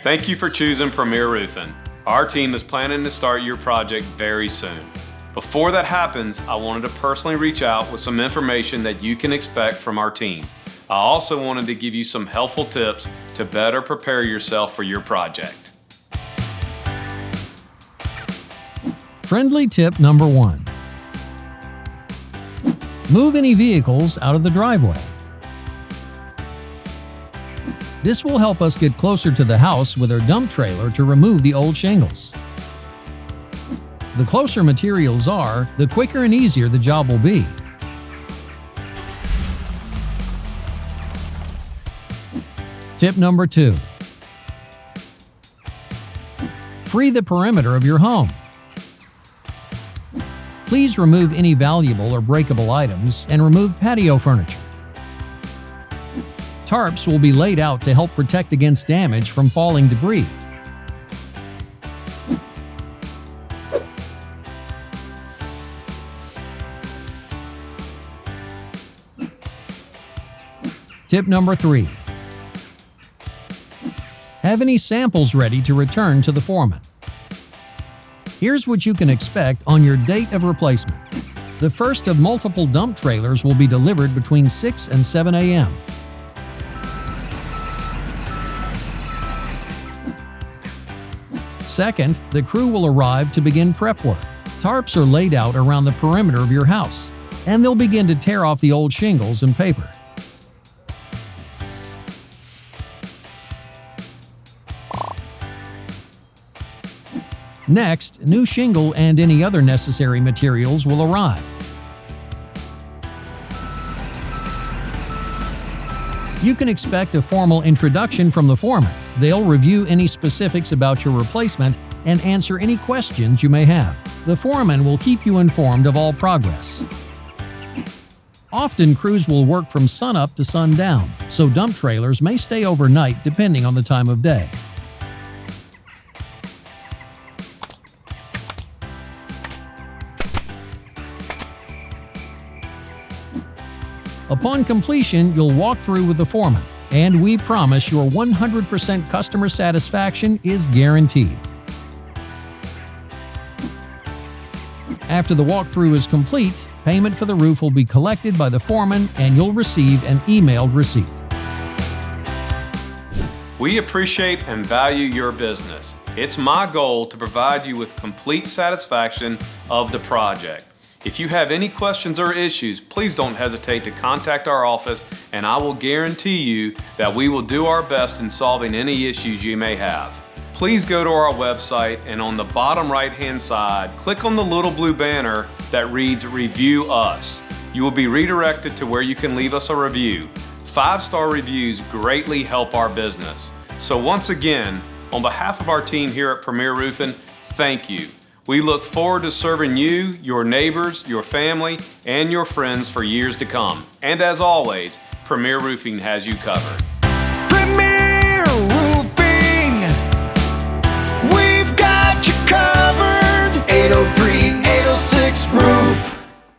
Thank you for choosing Premier Roofing. Our team is planning to start your project very soon. Before that happens, I wanted to personally reach out with some information that you can expect from our team. I also wanted to give you some helpful tips to better prepare yourself for your project. Friendly tip number 1. Move any vehicles out of the driveway. This will help us get closer to the house with our dump trailer to remove the old shingles. The closer materials are, the quicker and easier the job will be. Tip number 2. Free the perimeter of your home. Please remove any valuable or breakable items and remove patio furniture. Tarps will be laid out to help protect against damage from falling debris. Tip number 3. Have any samples ready to return to the foreman. Here's what you can expect on your date of replacement. The first of multiple dump trailers will be delivered between 6 and 7 a.m. Second, the crew will arrive to begin prep work. Tarps are laid out around the perimeter of your house, and they'll begin to tear off the old shingles and paper. Next, new shingle and any other necessary materials will arrive. You can expect a formal introduction from the foreman. They'll review any specifics about your replacement and answer any questions you may have. The foreman will keep you informed of all progress. Often, crews will work from sunup to sundown, so dump trailers may stay overnight depending on the time of day. Upon completion, you'll walk through with the foreman, and we promise your 100% customer satisfaction is guaranteed. After the walkthrough is complete, payment for the roof will be collected by the foreman and you'll receive an emailed receipt. We appreciate and value your business. It's my goal to provide you with complete satisfaction of the project. If you have any questions or issues, please don't hesitate to contact our office, and I will guarantee you that we will do our best in solving any issues you may have. Please go to our website, and on the bottom right-hand side, click on the little blue banner that reads Review Us. You will be redirected to where you can leave us a review. 5-star reviews greatly help our business. So once again, on behalf of our team here at Premier Roofing, thank you. We look forward to serving you, your neighbors, your family, and your friends for years to come. And as always, Premier Roofing has you covered. Premier Roofing, we've got you covered. 803-806 Roof.